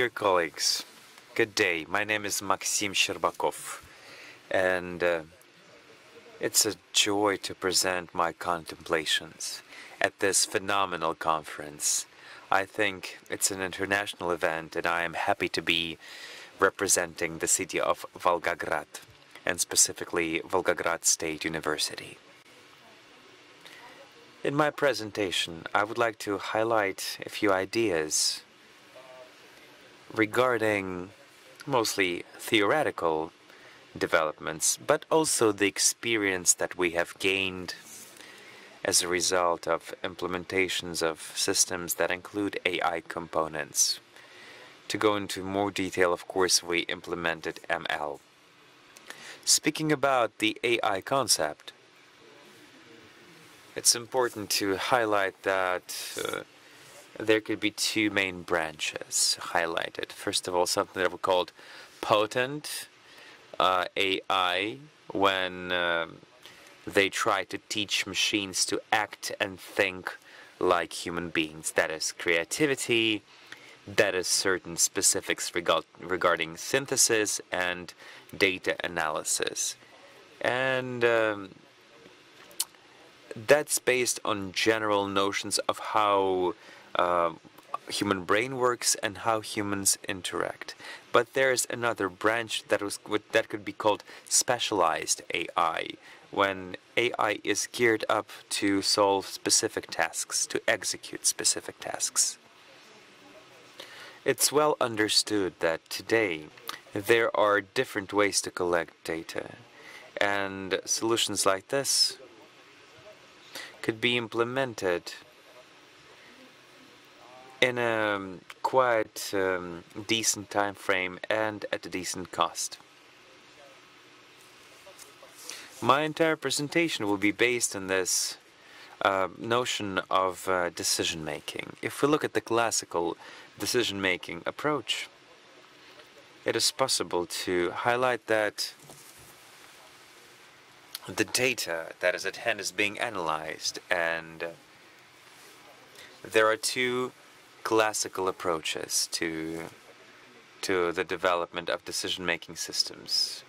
Dear colleagues, good day. My name is Maxim Shcherbakov, and it's a joy to present my contemplations at this phenomenal conference. I think it's an international event, and I am happy to be representing the city of Volgograd, and specifically Volgograd State University. In my presentation, I would like to highlight a few ideas regarding mostly theoretical developments, but also the experience that we have gained as a result of implementations of systems that include AI components. To go into more detail, of course, we implemented ML. Speaking about the AI concept, it's important to highlight that there could be two main branches highlighted. First of all, something that we called potent AI, when they try to teach machines to act and think like human beings. That is creativity, that is certain specifics regarding synthesis and data analysis. And that's based on general notions of how human brain works and how humans interact. But there's another branch that could be called specialized AI, when AI is geared up to solve specific tasks, to execute specific tasks. It's well understood that today there are different ways to collect data, and solutions like this could be implemented in a quite decent time frame and at a decent cost. My entire presentation will be based on this notion of decision-making. If we look at the classical decision-making approach, it is possible to highlight that the data that is at hand is being analyzed, and there are two classical approaches to the development of decision-making systems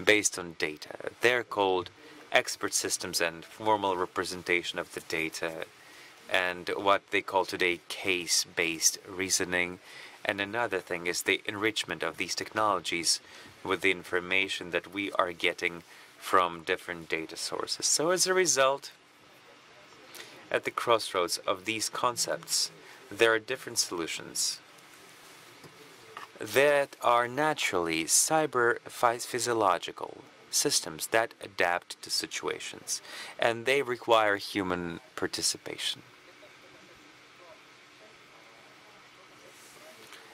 based on data. They're called expert systems and formal representation of the data, and what they call today case-based reasoning. And another thing is the enrichment of these technologies with the information that we are getting from different data sources. So as a result, at the crossroads of these concepts, there are different solutions that are naturally cyber-physiological systems that adapt to situations, and they require human participation.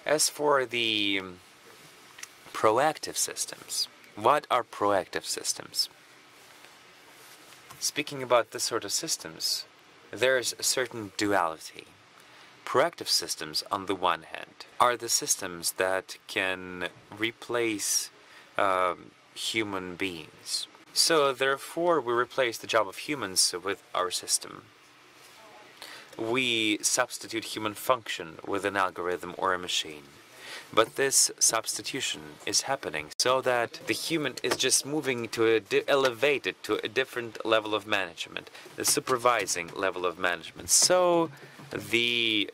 As for the proactive systems, what are proactive systems? Speaking about this sort of systems, there's a certain duality. Proactive systems, on the one hand, are the systems that can replace human beings. So therefore, we replace the job of humans with our system. We substitute human function with an algorithm or a machine. But this substitution is happening so that the human is just moving to elevated to a different level of management, the supervising level of management. So the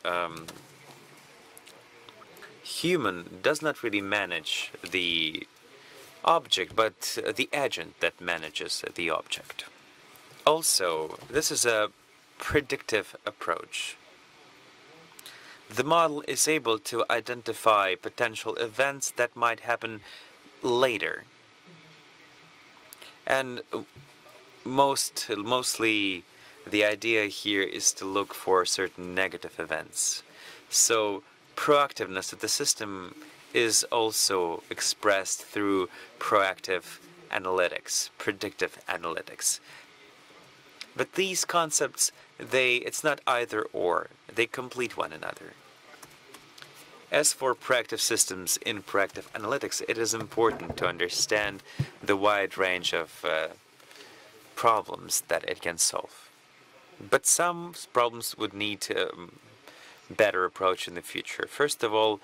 human does not really manage the object, but the agent that manages the object. Also, this is a predictive approach. The model is able to identify potential events that might happen later. And mostly the idea here is to look for certain negative events. So proactiveness of the system is also expressed through proactive analytics, predictive analytics. But these concepts, it's not either or, they complete one another. As for proactive systems in proactive analytics, it is important to understand the wide range of problems that it can solve. But some problems would need a better approach in the future. First of all,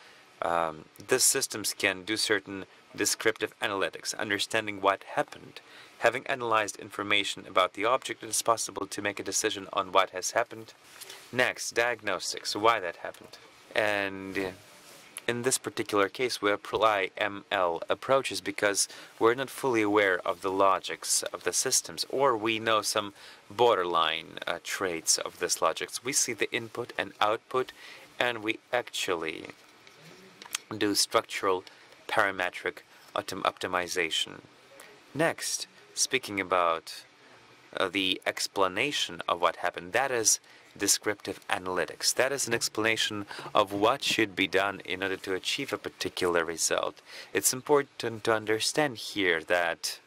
These systems can do certain descriptive analytics, understanding what happened. Having analyzed information about the object, it is possible to make a decision on what has happened. Next, diagnostics, why that happened. And in this particular case, we apply ML approaches because we're not fully aware of the logics of the systems, or we know some borderline traits of this logics. We see the input and output, and we actually do structural parametric optimization. Next, speaking about the explanation of what happened, that is descriptive analytics. That is an explanation of what should be done in order to achieve a particular result. It's important to understand here that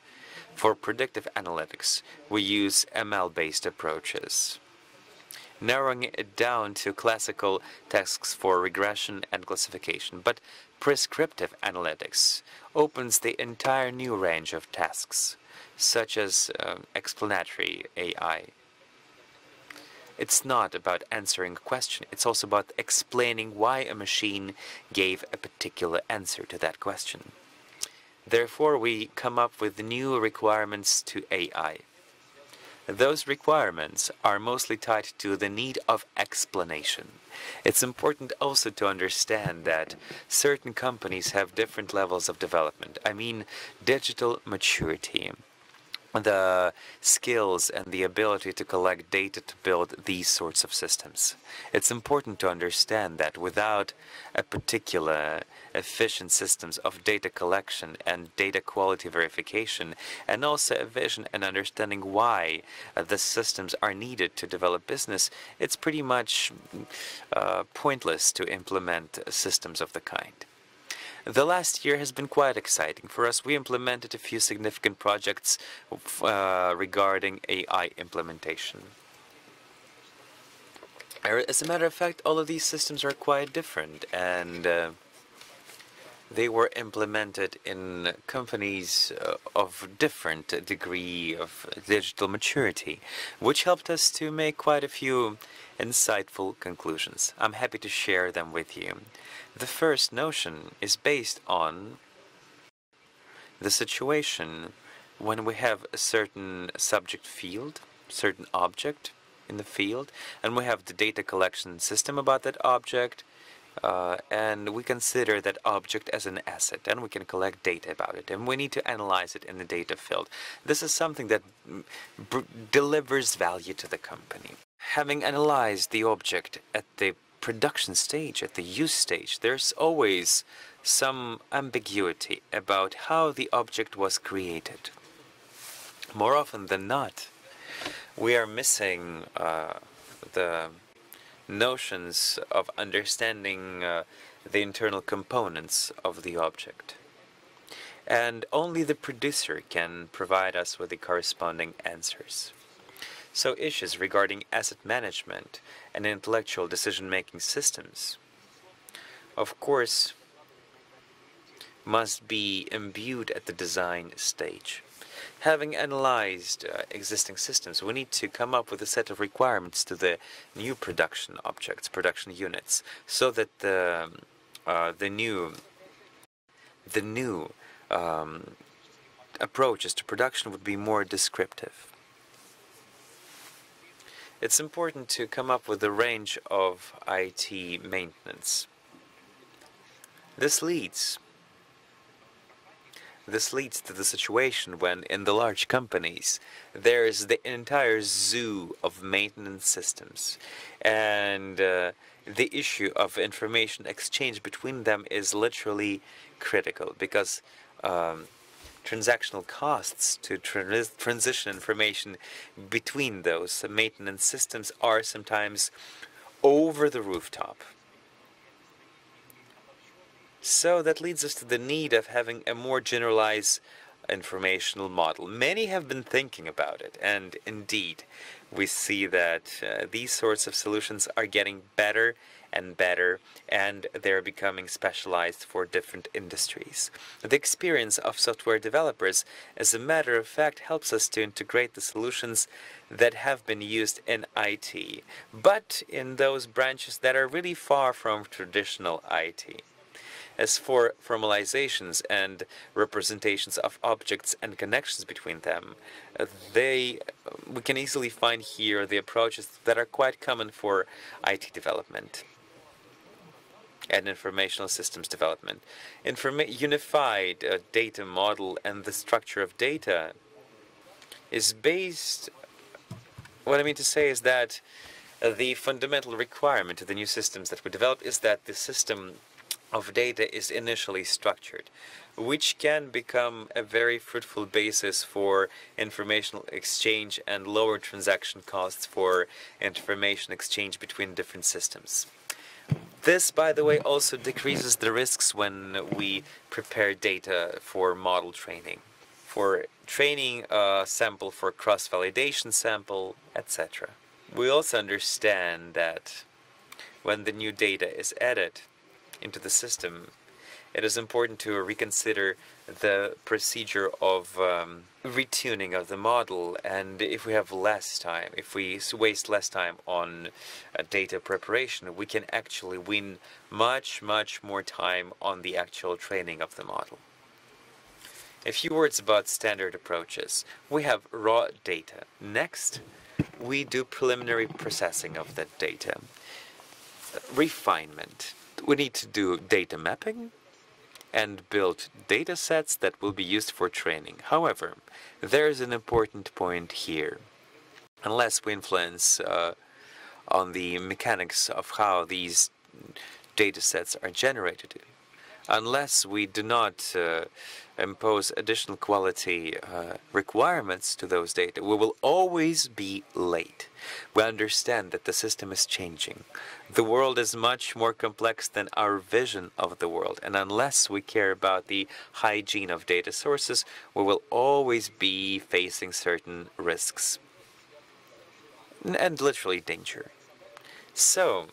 for predictive analytics, we use ML-based approaches, narrowing it down to classical tasks for regression and classification. But prescriptive analytics opens the entire new range of tasks, such as explanatory AI. It's not about answering a question, it's also about explaining why a machine gave a particular answer to that question. Therefore, we come up with new requirements to AI. Those requirements are mostly tied to the need of explanation. It's important also to understand that certain companies have different levels of development. I mean, digital maturity, the skills and the ability to collect data to build these sorts of systems. It's important to understand that without a particular efficient systems of data collection and data quality verification, and also a vision and understanding why the systems are needed to develop business, it's pretty much pointless to implement systems of the kind. The last year has been quite exciting for us. We implemented a few significant projects regarding AI implementation. As a matter of fact, all of these systems are quite different, and they were implemented in companies of different degree of digital maturity, which helped us to make quite a few insightful conclusions. I'm happy to share them with you. The first notion is based on the situation when we have a certain subject field, certain object in the field, and we have the data collection system about that object, and we consider that object as an asset, and we can collect data about it, and we need to analyze it in the data field. This is something that delivers value to the company. Having analyzed the object at the production stage, at the use stage, there's always some ambiguity about how the object was created. More often than not, we are missing the notions of understanding the internal components of the object. And only the producer can provide us with the corresponding answers. So issues regarding asset management and intellectual decision-making systems, of course, must be imbued at the design stage. Having analyzed existing systems, we need to come up with a set of requirements to the new production objects, production units, so that the new approaches to production would be more descriptive. It's important to come up with a range of IT maintenance. This leads to the situation when, in the large companies, there is the entire zoo of maintenance systems, and the issue of information exchange between them is literally critical, because transactional costs to transition information between those maintenance systems are sometimes over the rooftop. So that leads us to the need of having a more generalized informational model. Many have been thinking about it, and indeed, we see that these sorts of solutions are getting better and better, and they're becoming specialized for different industries. The experience of software developers, as a matter of fact, helps us to integrate the solutions that have been used in IT, but in those branches that are really far from traditional IT. As for formalizations and representations of objects and connections between them, we can easily find here the approaches that are quite common for IT development and informational systems development. Unified data model and the structure of data is based. What I mean to say is that the fundamental requirement of the new systems that we develop is that the system of data is initially structured, which can become a very fruitful basis for informational exchange and lower transaction costs for information exchange between different systems. This, by the way, also decreases the risks when we prepare data for model training, for training a sample, for cross-validation sample, etc. We also understand that when the new data is added into the system, it is important to reconsider the procedure of retuning of the model, and if we have less time, if we waste less time on data preparation, we can actually win much more time on the actual training of the model. A few words about standard approaches. We have raw data. Next, we do preliminary processing of that data. Refinement. We need to do data mapping and build data sets that will be used for training. However, there is an important point here. Unless we influence on the mechanics of how these data sets are generated, unless we do not impose additional quality requirements to those data, we will always be late. We understand that the system is changing. The world is much more complex than our vision of the world, and unless we care about the hygiene of data sources, we will always be facing certain risks and literally danger. So,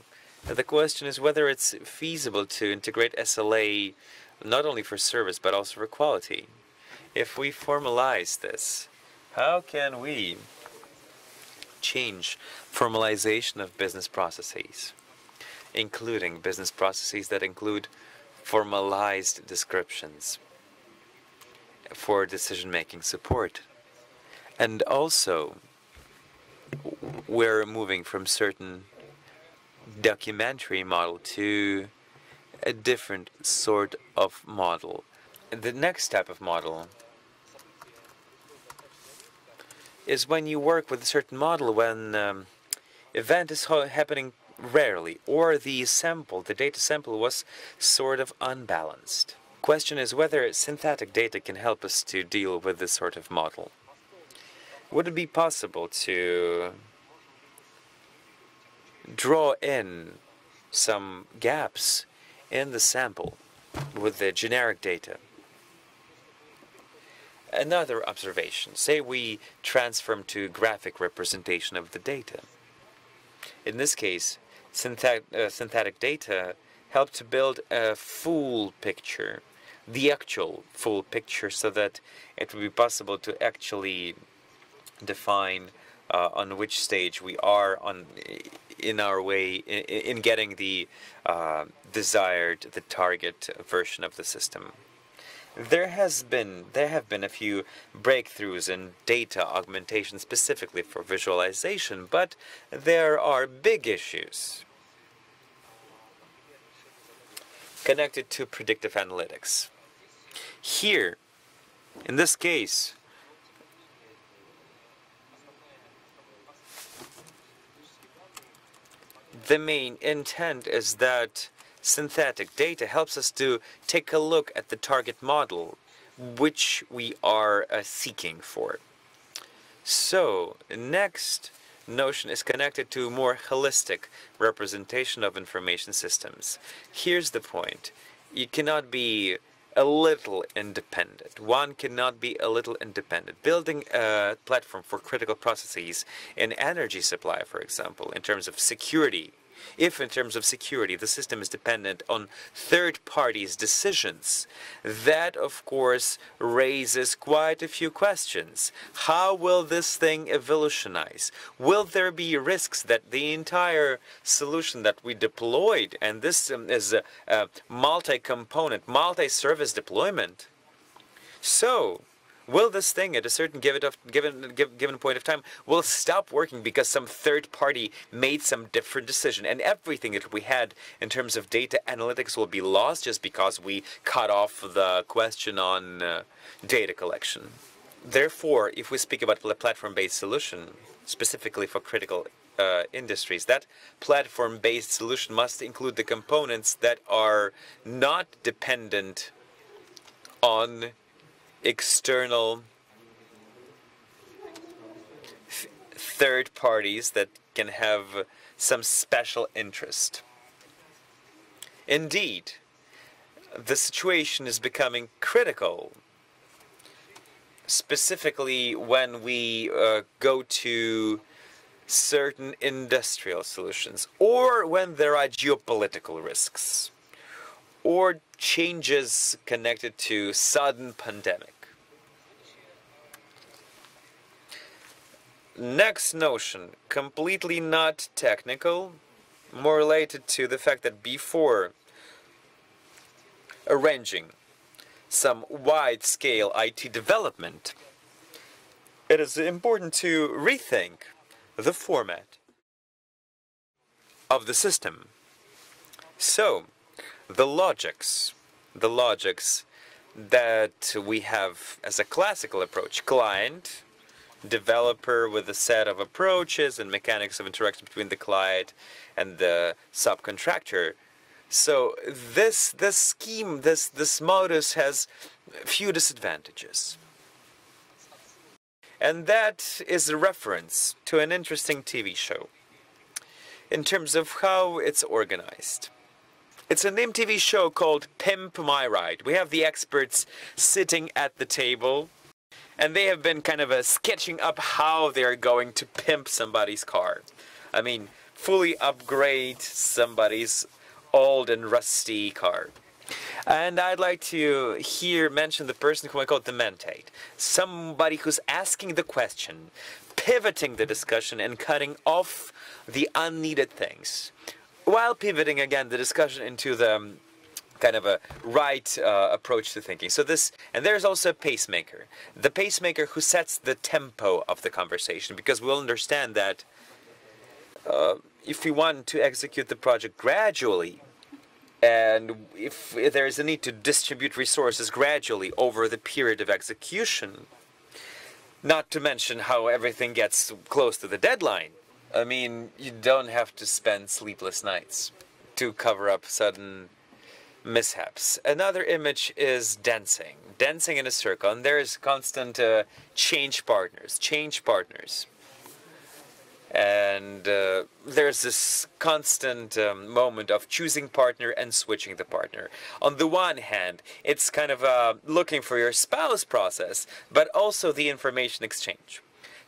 the question is whether it's feasible to integrate SLA not only for service but also for quality. If we formalize this, how can we change formalization of business processes, including business processes that include formalized descriptions for decision-making support? And also, we're moving from certain documentary model to a different sort of model. The next type of model is when you work with a certain model when event is happening rarely, or the data sample was sort of unbalanced. Question is whether synthetic data can help us to deal with this sort of model. Would it be possible to draw in some gaps in the sample with the generic data? Another observation, say we transform to graphic representation of the data. In this case, synthetic data help to build a full picture, the actual full picture, so that it will be possible to actually define on which stage we are in our way in getting the the target version of the system. There have been a few breakthroughs in data augmentation specifically for visualization, but there are big issues connected to predictive analytics. Here, in this case, the main intent is that synthetic data helps us to take a look at the target model which we are seeking for. So, next notion is connected to more holistic representation of information systems. Here's the point. You cannot be a little independent. One cannot be a little independent. Building a platform for critical processes in energy supply, for example, in terms of security, If in terms of security the system is dependent on third parties' decisions, that of course raises quite a few questions. How will this thing evolutionize? Will there be risks that the entire solution that we deployed, and this is a multi-component, multi-service deployment, so will this thing at a certain given point of time will stop working because some third party made some different decision, and everything that we had in terms of data analytics will be lost just because we cut off the question on data collection? Therefore, if we speak about a platform-based solution, specifically for critical industries, that platform-based solution must include the components that are not dependent on external third parties that can have some special interest. Indeed, the situation is becoming critical, specifically when we go to certain industrial solutions, or when there are geopolitical risks, or changes connected to sudden pandemic. Next notion, completely not technical, more related to the fact that before arranging some wide-scale IT development, it is important to rethink the format of the system. So, the logics that we have as a classical approach, client, developer with a set of approaches and mechanics of interaction between the client and the subcontractor. So this scheme, this modus has few disadvantages. And that is a reference to an interesting TV show in terms of how it's organized. It's an MTV show called Pimp My Ride. We have the experts sitting at the table, and they have been kind of sketching up how they're going to pimp somebody's car. I mean, fully upgrade somebody's old and rusty car. And I'd like to here mention the person who I call the mentate. Somebody who's asking the question, pivoting the discussion, and cutting off the unneeded things, while pivoting again the discussion into the kind of a right approach to thinking. So this, and there's also a pacemaker. The pacemaker who sets the tempo of the conversation, because we'll understand that if we want to execute the project gradually, and if there is a need to distribute resources gradually over the period of execution, not to mention how everything gets close to the deadline, I mean, you don't have to spend sleepless nights to cover up sudden mishaps. Another image is dancing in a circle, and there's constant change partners. And there's this constant moment of choosing partner and switching the partner. On the one hand, it's kind of a looking for your spouse process, but also the information exchange.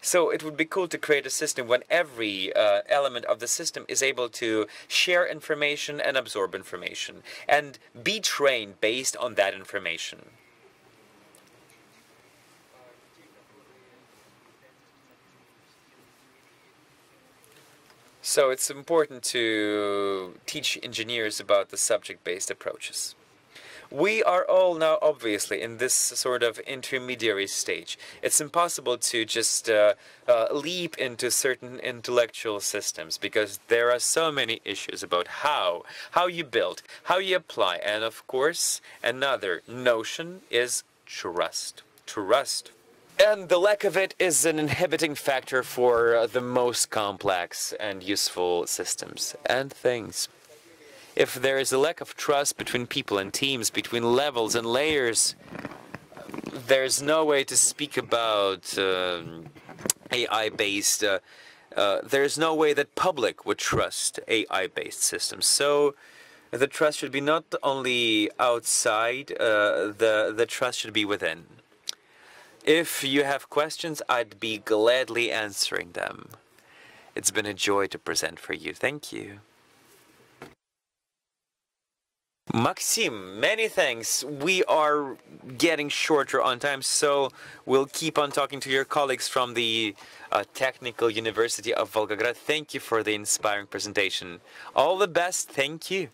So it would be cool to create a system when every element of the system is able to share information and absorb information, and be trained based on that information. So it's important to teach engineers about the subject-based approaches. We are all now obviously in this sort of intermediary stage. It's impossible to just leap into certain intellectual systems, because there are so many issues about how you build, how you apply, and of course another notion is trust. And the lack of it is an inhibiting factor for the most complex and useful systems and things. If there is a lack of trust between people and teams, between levels and layers, there's no way to speak about AI-based, there's no way that public would trust AI-based systems. So the trust should be not only outside, the trust should be within. If you have questions, I'd be gladly answering them. It's been a joy to present for you. Thank you. Maxim, many thanks. We are getting shorter on time, so we'll keep on talking to your colleagues from the Technical University of Volgograd. Thank you for the inspiring presentation. All the best. Thank you.